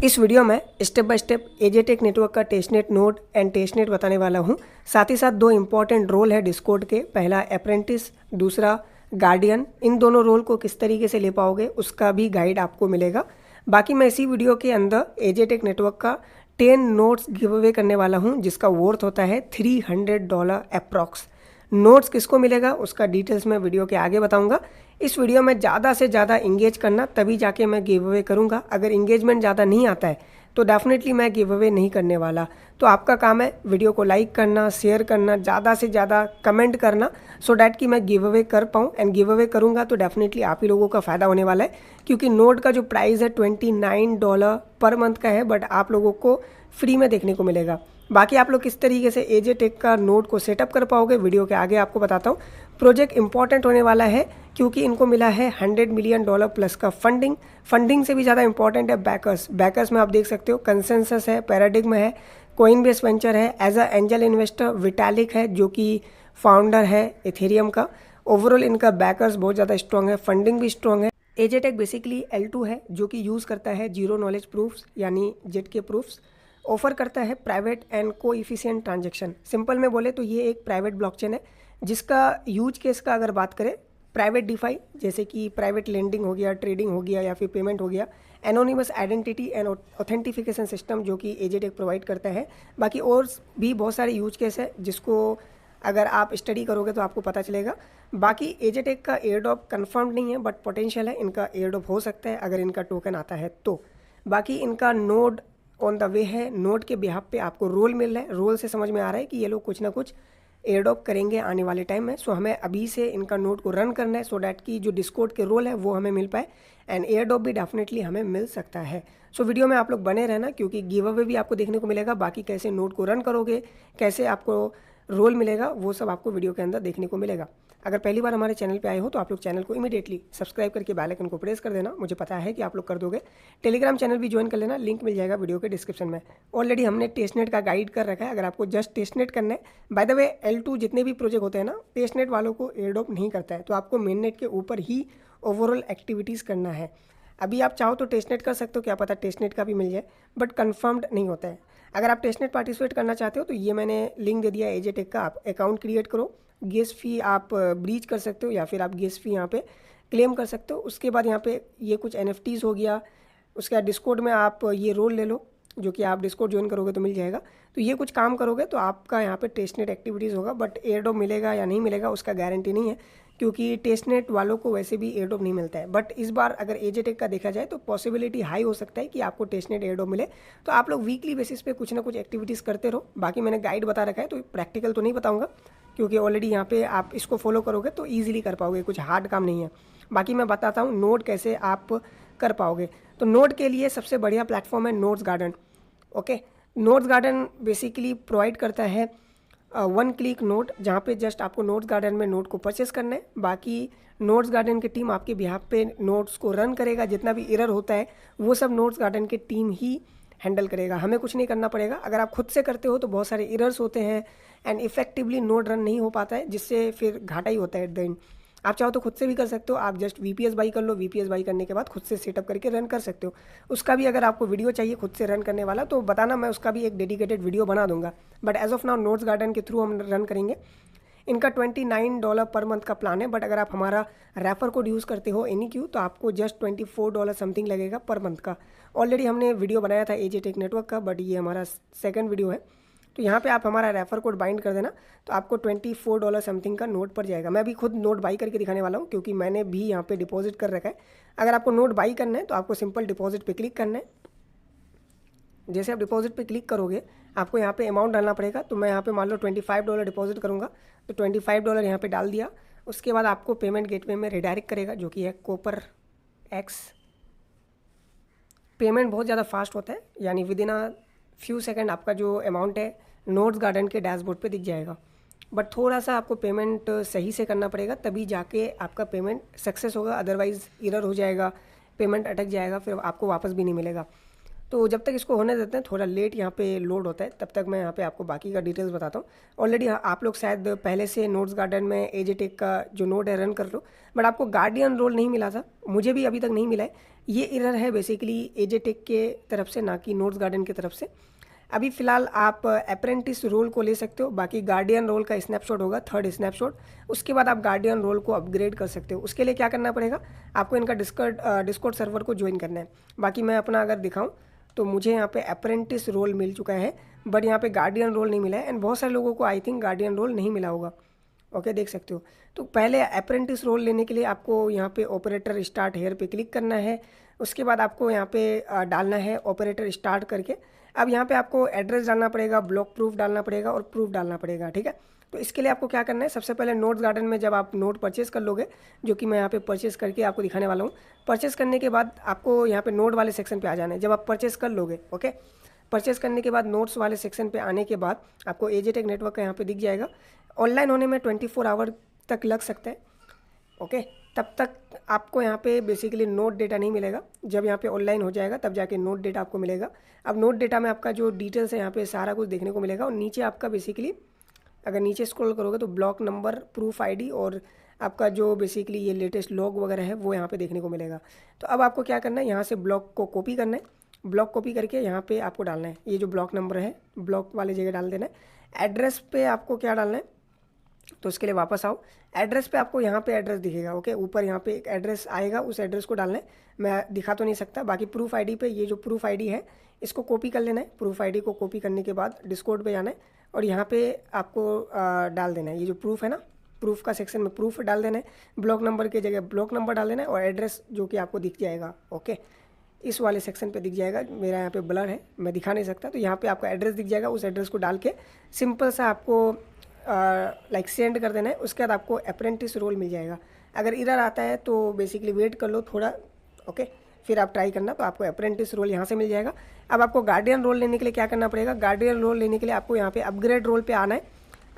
इस वीडियो में step by step एजेटेक network का टेस्टनेट नोड एंड टेस्टनेट बताने वाला हूं। साथ ही साथ दो इंपॉर्टेंट रोल है डिस्कॉर्ड के, पहला अप्रेंटिस, दूसरा गार्डियन। इन दोनों रोल को किस तरीके से ले पाओगे उसका भी गाइड आपको मिलेगा। बाकी मैं इसी वीडियो के अंदर एजेटेक नेटवर्क का 10 नोट्स गिव अवे करने वाला हूं, जिसका वर्थ होता है $300 अप्रॉक्स। नोट्स किसको मिलेगा उसका डिटेल्स मैं वीडियो के आगे बताऊंगा। इस वीडियो में ज़्यादा से ज़्यादा इंगेज करना, तभी जाके मैं गिव अवे करूंगा। अगर इंगेजमेंट ज़्यादा नहीं आता है तो डेफिनेटली मैं गिव अवे नहीं करने वाला। तो आपका काम है वीडियो को लाइक करना, शेयर करना, ज़्यादा से ज़्यादा कमेंट करना, सो डैट कि मैं गिव अवे कर पाऊँ। एंड गिव अवे करूँगा तो डेफिनेटली आप ही लोगों का फ़ायदा होने वाला है, क्योंकि नोट का जो प्राइस है $29 पर मंथ का है, बट आप लोगों को फ्री में देखने को मिलेगा। बाकी आप लोग किस तरीके से एजेटेक का नोड को सेटअप कर पाओगे वीडियो के आगे आपको बताता हूँ। प्रोजेक्ट इंपॉर्टेंट होने वाला है क्योंकि इनको मिला है $100 मिलियन प्लस का फंडिंग से भी ज़्यादा इंपॉर्टेंट है बैकर्स में आप देख सकते हो कंसेंसस है, पैराडिग्म है, कोइनबेस वेंचर है, as a angel investor Vitalik है जो कि फाउंडर है इथेरियम का। ओवरऑल इनका बैकर्स बहुत ज़्यादा स्ट्रॉन्ग है, फंडिंग भी स्ट्रॉन्ग है। एजेटेक बेसिकली L2 है जो कि यूज़ करता है जीरो नॉलेज प्रूफ्स यानी जेट के प्रूफ्स। ऑफर करता है प्राइवेट एंड को इफिशिएंट ट्रांजेक्शन। सिंपल में बोले तो ये एक प्राइवेट ब्लॉकचेन है जिसका यूज केस का अगर बात करें, प्राइवेट डिफाई जैसे कि प्राइवेट लेंडिंग हो गया, ट्रेडिंग हो गया या फिर पेमेंट हो गया, anonymous identity and authentication system जो कि एजेटेक प्रोवाइड करता है। बाकी और भी बहुत सारे यूज केस है जिसको अगर आप स्टडी करोगे तो आपको पता चलेगा। बाकी एजेटेक का एयरड्रॉप कंफर्म नहीं है, बट पोटेंशियल है इनका एयरड्रॉप हो सकता है अगर इनका टोकन आता है तो। बाकी इनका नोड ऑन द वे है, नोड के बिहाफ पे आपको रोल मिल रहा है। रोल से समझ में आ रहा है कि ये लोग कुछ ना कुछ एयरड्रॉप करेंगे आने वाले टाइम में। सो हमें अभी से इनका नोड को रन करना है सो डैट कि जो डिस्कॉर्ड के रोल है वो हमें मिल पाए, एंड एयरड्रॉप भी डेफिनेटली हमें मिल सकता है। सो वीडियो में आप लोग बने रहना क्योंकि गिव अवे भी आपको देखने को मिलेगा। बाकी कैसे नोड को रन करोगे, कैसे आपको रोल मिलेगा, वो सब आपको वीडियो के अंदर देखने को मिलेगा। अगर पहली बार हमारे चैनल पे आए हो तो आप लोग चैनल को इमीडिएटली सब्सक्राइब करके बेल आइकन को प्रेस कर देना, मुझे पता है कि आप लोग कर दोगे। टेलीग्राम चैनल भी ज्वाइन कर लेना, लिंक मिल जाएगा वीडियो के डिस्क्रिप्शन में। ऑलरेडी हमने टेस्टनेट का गाइड कर रखा है, अगर आपको जस्ट टेस्टनेट करना है। बाय द वे L2 जितने भी प्रोजेक्ट होते हैं ना, टेस्टनेट वालों को एयरड्रॉप नहीं करता है, तो आपको मेन नेट के ऊपर ही ओवरऑल एक्टिविटीज़ करना है। अभी आप चाहो तो टेस्टनेट कर सकते हो, क्या पता टेस्टनेट का भी मिल जाए, बट कंफर्म्ड नहीं होता है। अगर आप टेस्टनेट पार्टिसिपेट करना चाहते हो तो ये मैंने लिंक दे दिया एजेटेक का, आप अकाउंट क्रिएट करो, गेस फी आप ब्रीच कर सकते हो या फिर आप गेस फी यहाँ पे क्लेम कर सकते हो। उसके बाद यहाँ पे ये कुछ NFTs हो गया, उसके बाद डिस्कॉर्ड में आप ये रोल ले लो जो कि आप डिस्कॉर्ड ज्वाइन करोगे तो मिल जाएगा। तो ये कुछ काम करोगे तो आपका यहाँ पे टेस्टनेट एक्टिविटीज़ होगा, बट एयरड्रॉप मिलेगा या नहीं मिलेगा उसका गारंटी नहीं है क्योंकि टेस्टनेट वालों को वैसे भी एयरड्रॉप नहीं मिलता है। बट इस बार अगर एजेटेक का देखा जाए तो पॉसिबिलिटी हाई हो सकता है कि आपको टेस्टनेट एयरड्रॉप मिले। तो आप लोग वीकली बेसिस पे कुछ ना कुछ एक्टिविटीज़ करते रहो। बाकी मैंने गाइड बता रखा है तो प्रैक्टिकल तो नहीं बताऊँगा क्योंकि ऑलरेडी यहाँ पे आप इसको फॉलो करोगे तो ईजिली कर पाओगे, कुछ हार्ड काम नहीं है। बाकी मैं बताता हूँ नोड कैसे आप कर पाओगे। तो नोड के लिए सबसे बढ़िया प्लेटफॉर्म है nodes garden. Okay, nodes garden basically provide करता है 1 क्लिक नोट, जहाँ पे जस्ट आपको नोड्स गार्डन में नोट को परचेस करना है। बाकी नोड्स गार्डन की टीम आपके बिहाफ पे नोट्स को रन करेगा, जितना भी एरर होता है वो सब नोड्स गार्डन की टीम ही हैंडल करेगा, हमें कुछ नहीं करना पड़ेगा। अगर आप खुद से करते हो तो बहुत सारे एरर्स होते हैं एंड इफेक्टिवली नोड रन नहीं हो पाता है, जिससे फिर घाटा ही होता है एट द एंड। आप चाहो तो खुद से भी कर सकते हो, आप जस्ट VPS बाई कर लो, VPS बाई करने के बाद खुद से सेटअप करके रन कर सकते हो। उसका भी अगर आपको वीडियो चाहिए खुद से रन करने वाला तो बताना, मैं उसका भी एक डेडिकेटेड वीडियो बना दूंगा। But as of now nodes garden के थ्रू हम रन करेंगे। इनका $29 पर मंथ का प्लान है, बट अगर आप हमारा रेफर कोड यूज़ करते हो एनीक्यू तो आपको जस्ट $24 समथिंग लगेगा पर मंथ का। ऑलरेडी हमने वीडियो बनाया था एजेटेक नेटवर्क का, बट ये हमारा सेकंड वीडियो है। तो यहाँ पे आप हमारा रेफर कोड बाइंड कर देना तो आपको $24 समथिंग का नोट पड़ जाएगा। मैं अभी खुद नोट बाई करके दिखाने वाला हूँ क्योंकि मैंने भी यहाँ पे डिपॉजिट कर रखा है। अगर आपको नोट बाई करना है तो आपको सिंपल डिपॉजिट पे क्लिक करना है। जैसे आप डिपॉजिट पे क्लिक करोगे आपको यहाँ पे अमाउंट डालना पड़ेगा। तो मैं यहाँ पे मान लो $25 डिपॉजिट करूँगा, तो $25 यहाँ पे डाल दिया। उसके बाद आपको पेमेंट गेटवे में रिडायरेक्ट करेगा जो कि है कोपर एक्स। पेमेंट बहुत ज़्यादा फास्ट होता है, यानी with in a few second आपका जो अमाउंट है नोड्स गार्डन के डैशबोर्ड पे दिख जाएगा। बट थोड़ा सा आपको पेमेंट सही से करना पड़ेगा, तभी जाके आपका पेमेंट सक्सेस होगा, अदरवाइज़ एरर हो जाएगा, पेमेंट अटक जाएगा, फिर आपको वापस भी नहीं मिलेगा। तो जब तक इसको होने देते हैं, थोड़ा लेट यहाँ पे लोड होता है, तब तक मैं यहाँ पे आपको बाकी का डिटेल्स बताता हूँ। ऑलरेडी आप लोग शायद पहले से नोट्स गार्डन में एजे टेक का जो नोड है रन कर लो, बट आपको गार्डियन रोल नहीं मिला था, मुझे भी अभी तक नहीं मिला है। ये एरर है बेसिकली एजे टेक के तरफ से, ना कि नोट्स गार्डन की तरफ से। अभी फ़िलहाल आप अप्रेंटिस रोल को ले सकते हो, बाकी गार्डियन रोल का स्नैपशॉट होगा, थर्ड स्नैपशॉट, उसके बाद आप गार्डियन रोल को अपग्रेड कर सकते हो। उसके लिए क्या करना पड़ेगा, आपको इनका डिस्कॉर्ड सर्वर को ज्वाइन करना है। बाकी मैं अपना अगर दिखाऊं तो मुझे यहाँ पे अप्रेंटिस रोल मिल चुका है, बट यहाँ पे गार्डियन रोल नहीं मिला है, एंड बहुत सारे लोगों को आई थिंक गार्डियन रोल नहीं मिला होगा। ओके, देख सकते हो। तो पहले अप्रेंटिस रोल लेने के लिए आपको यहाँ पे ऑपरेटर स्टार्ट हेयर पे क्लिक करना है। उसके बाद आपको यहाँ पे डालना है ऑपरेटर स्टार्ट करके। अब यहाँ पे आपको एड्रेस डालना पड़ेगा, ब्लॉक प्रूफ डालना पड़ेगा और प्रूफ डालना पड़ेगा, ठीक है। तो इसके लिए आपको क्या करना है, सबसे पहले नोट्स गार्डन में जब आप नोट परचेस कर लोगे, जो कि मैं यहाँ पे परचेस करके आपको दिखाने वाला हूँ, परचेस करने के बाद आपको यहाँ पे नोट वाले सेक्शन पे आ जाना है। जब आप परचेस कर लोगे, ओके, परचेस करने के बाद नोट्स वाले सेक्शन पे आने के बाद आपको एजे टेक नेटवर्क का यहाँ पे दिख जाएगा। ऑनलाइन होने में 24 आवर तक लग सकता है, ओके। तब तक आपको यहाँ पे बेसिकली नोट डेटा नहीं मिलेगा। जब यहाँ पे ऑनलाइन हो जाएगा तब जाके नोट डेटा आपको मिलेगा। अब नोट डेटा में आपका जो डिटेल्स है यहाँ पे सारा कुछ देखने को मिलेगा, और नीचे आपका बेसिकली अगर नीचे स्क्रॉल करोगे तो ब्लॉक नंबर, प्रूफ आईडी और आपका जो बेसिकली ये लेटेस्ट लॉग वगैरह है वो यहाँ पे देखने को मिलेगा। तो अब आपको क्या करना है, यहाँ से ब्लॉक को कॉपी करना है, ब्लॉक कॉपी करके यहाँ पे आपको डालना है, ये जो ब्लॉक नंबर है ब्लॉक वाले जगह डाल देना है। एड्रेस पे आपको क्या डालना है, तो इसके लिए वापस आओ। एड्रेस पे आपको यहाँ पे एड्रेस दिखेगा, ओके, ऊपर यहाँ पे एक एड्रेस आएगा, उस एड्रेस को डालना है। मैं दिखा तो नहीं सकता। बाकी प्रूफ आईडी पे ये जो प्रूफ आईडी है इसको कॉपी कर लेना है। प्रूफ आईडी को कॉपी करने के बाद डिस्कॉर्ड पे जाना है और यहाँ पे आपको डाल देना है, ये जो प्रूफ है ना, प्रूफ का सेक्शन में प्रूफ डाल देना है, ब्लॉक नंबर की जगह ब्लॉक नंबर डाल देना है, और एड्रेस जो कि आपको दिख जाएगा, ओके, इस वाले सेक्शन पे दिख जाएगा। मेरा यहाँ पे ब्लर है, मैं दिखा नहीं सकता, तो यहाँ पे आपका एड्रेस दिख जाएगा। उस एड्रेस को डाल के सिंपल सा आपको लाइक सेंड कर देना है। उसके बाद आपको अप्रेंटिस रोल मिल जाएगा। अगर इधर आता है तो बेसिकली वेट कर लो थोड़ा, ओके, फिर आप ट्राई करना, तो आपको अप्रेंटिस रोल यहाँ से मिल जाएगा। अब आपको गार्डियन रोल लेने के लिए क्या करना पड़ेगा, गार्डियन रोल लेने के लिए आपको यहाँ पे अपग्रेड रोल पे आना है।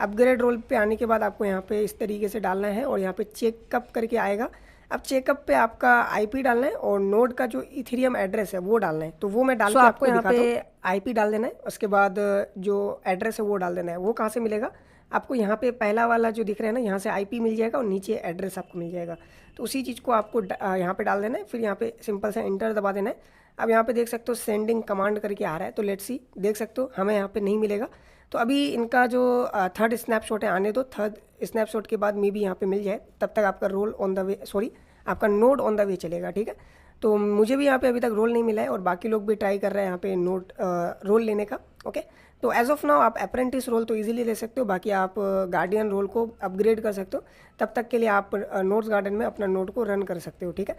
अपग्रेड रोल पे आने के बाद आपको यहाँ पे इस तरीके से डालना है, और यहाँ पे चेकअप करके आएगा। अब चेकअप पे आपका आईपी डालना है और नोड का जो इथेरियम एड्रेस है वो डालना है। तो वो मैं डाल के आपको यहाँ पे आईपी डाल देना है, उसके बाद जो एड्रेस है वो डाल देना है। वो कहाँ से मिलेगा, आपको यहाँ पे पहला वाला जो दिख रहा है ना, यहाँ से आईपी मिल जाएगा और नीचे एड्रेस आपको मिल जाएगा। तो उसी चीज़ को आपको यहाँ पे डाल देना है, फिर यहाँ पे सिंपल सा इंटर दबा देना है। अब यहाँ पे देख सकते हो सेंडिंग कमांड करके आ रहा है, तो लेट्स सी, देख सकते हो हमें यहाँ पे नहीं मिलेगा। तो अभी इनका जो थर्ड स्नैपशॉट है आने दो, थर्ड स्नैपशॉट के बाद मे भी यहाँ पे मिल जाए, तब तक आपका roll on the way, sorry, आपका नोड ऑन द वे चलेगा, ठीक है। तो मुझे भी यहाँ पे अभी तक रोल नहीं मिला है, और बाकी लोग भी ट्राई कर रहे हैं यहाँ पे नोड रोल लेने का, ओके। तो एज ऑफ नाउ आप अप्रेंटिस रोल तो इजीली ले सकते हो, बाकी आप गार्डियन रोल को अपग्रेड कर सकते हो। तब तक के लिए आप नोट्स गार्डन में अपना नोड को रन कर सकते हो, ठीक है।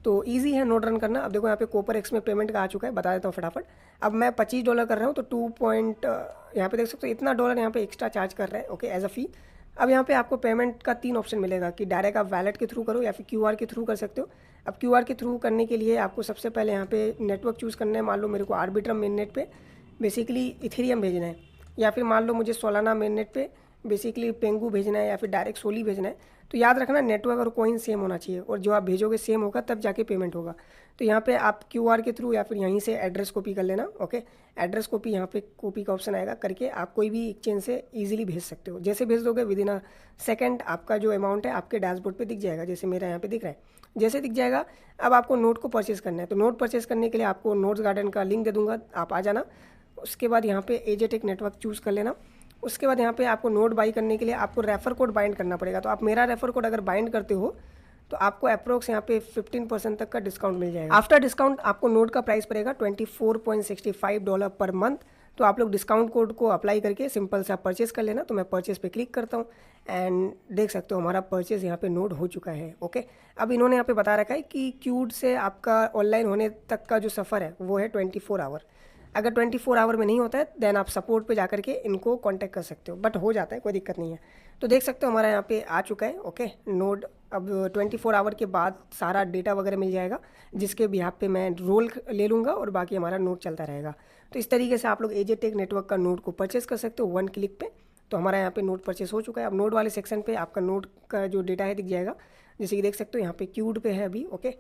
तो ईजी है नोड रन करना। अब देखो यहाँ पे कोपर एक्स में पेमेंट का आ चुका है, बता देता हूँ फटाफट। अब मैं $25 कर रहा हूँ, तो 2 पॉइंट यहाँ पे देख सकते हो, इतना डॉलर यहाँ पे एक्स्ट्रा चार्ज कर रहा है, ओके, एज अ फी। अब यहाँ पे आपको पेमेंट का 3 ऑप्शन मिलेगा कि डायरेक्ट आप वैलेट के थ्रू करो या फिर क्यूआर के थ्रू कर सकते हो। अब क्यूआर के थ्रू करने के लिए आपको सबसे पहले यहाँ पे नेटवर्क चूज़ करना है। मान लो मेरे को आर्बिट्रम मेन नेट पे बेसिकली इथेरियम भेजना है, या फिर मान लो मुझे सोलाना मेन नेट पे बेसिकली पेंगू भेजना है, या फिर डायरेक्ट सोली भेजना है। तो याद रखना नेटवर्क और कॉइन सेम होना चाहिए, और जो आप भेजोगे सेम होगा, तब जाके पेमेंट होगा। तो यहाँ पे आप क्यूआर के थ्रू या फिर यहीं से एड्रेस कॉपी कर लेना, ओके। एड्रेस कॉपी यहाँ पे कॉपी का ऑप्शन आएगा, करके आप कोई भी एक्सचेंज से इजीली भेज सकते हो। जैसे भेज दोगे विद इन अ सेकंड आपका जो अमाउंट है आपके डैशबोर्ड पे दिख जाएगा, जैसे मेरा यहाँ पे दिख रहा है। जैसे दिख जाएगा, अब आपको नोट को परचेस करना है। तो नोट परचेस करने के लिए आपको नोट्स गार्डन का लिंक दे दूंगा, आप आ जाना। उसके बाद यहाँ पे एजे टेक नेटवर्क चूज़ कर लेना। उसके बाद यहाँ पे आपको नोट बाई करने के लिए आपको रेफर कोड बाइंड करना पड़ेगा। तो आप मेरा रेफर कोड अगर बाइंड करते हो तो आपको अप्रोक्स यहाँ पे 15% तक का डिस्काउंट मिल जाएगा। आफ्टर डिस्काउंट आपको नोट का प्राइस पड़ेगा $24.65 पर मंथ। तो आप लोग डिस्काउंट कोड को अप्लाई करके सिंपल सा परचेस कर लेना। तो मैं परचेस पे क्लिक करता हूँ, एंड देख सकते हो हमारा परचेस यहाँ पे नोट हो चुका है, ओके। अब इन्होंने यहाँ पे बता रखा है कि क्यूड से आपका ऑनलाइन होने तक का जो सफ़र है वो है 24 आवर। अगर 24 आवर में नहीं होता है देन आप सपोर्ट पे जाकर के इनको कांटेक्ट कर सकते हो, बट हो जाता है, कोई दिक्कत नहीं है। तो देख सकते हो हमारा यहाँ पे आ चुका है, ओके, नोड। अब 24 आवर के बाद सारा डेटा वगैरह मिल जाएगा, जिसके बिहाफ पे मैं रोल ले लूँगा और बाकी हमारा नोड चलता रहेगा। तो इस तरीके से आप लोग एजे टेक नेटवर्क का नोड को परचेस कर सकते हो 1 क्लिक पे। तो हमारा यहाँ पे नोड परचेस हो चुका है। अब नोड वाले सेक्शन पे आपका नोड का जो डेटा है दिख जाएगा, जैसे कि देख सकते हो यहाँ पे क्यूड पे है अभी, ओके।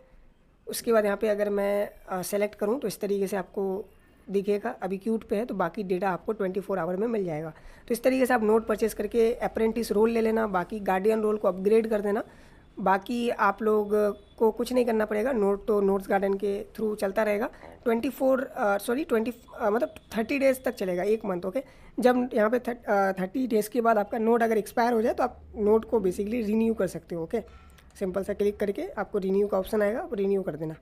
उसके बाद यहाँ पे अगर मैं सेलेक्ट करूँ तो इस तरीके से आपको दिखेगा, अभी क्यूट पे है, तो बाकी डेटा आपको 24 आवर में मिल जाएगा। तो इस तरीके से आप नोड परचेस करके अप्रेंटिस रोल ले लेना, बाकी गार्डियन रोल को अपग्रेड कर देना। बाकी आप लोग को कुछ नहीं करना पड़ेगा, नोट तो नोट्स गार्डन के थ्रू चलता रहेगा। 30 डेज़ तक चलेगा, 1 मंथ। ओके, जब यहाँ पे 30 डेज़ के बाद आपका नोट अगर एक्सपायर हो जाए तो आप नोट को बेसिकली रीन्यू कर सकते हो। ओके, सिंपल सा क्लिक करके आपको रीन्यू का ऑप्शन आएगा, आप रीन्यू कर देना,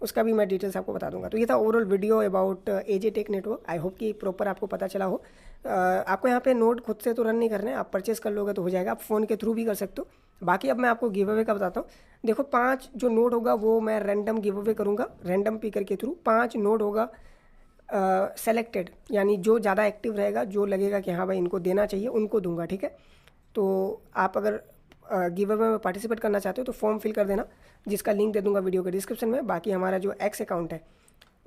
उसका भी मैं डिटेल्स आपको बता दूंगा। तो ये था overall video about AJ tech network. I hope कि प्रॉपर आपको पता चला हो। आपको यहाँ पे नोड खुद से तो रन नहीं करना है, आप परचेस कर लोगे तो हो जाएगा, आप फ़ोन के थ्रू भी कर सकते हो। बाकी अब मैं आपको गिव अवे का बताता हूँ। देखो 5 जो नोड होगा वो मैं रैंडम गिव अवे करूँगा, रैंडम पिकर के थ्रू 5 नोड होगा सेलेक्टेड, यानी जो ज़्यादा एक्टिव रहेगा, जो लगेगा कि हाँ भाई इनको देना चाहिए, उनको दूंगा। ठीक है, तो आप अगर गिव अवे में पार्टिसिपेट करना चाहते हो तो फॉर्म फिल कर देना, जिसका लिंक दे दूंगा वीडियो के डिस्क्रिप्शन में। बाकी हमारा जो एक्स अकाउंट है,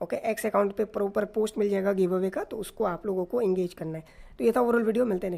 ओके, एक्स अकाउंट पे प्रॉपर पोस्ट मिल जाएगा गिव अवे का, तो उसको आप लोगों को एंगेज करना है। तो ये था ओवरऑल वीडियो, मिलते हैं नेक्स्ट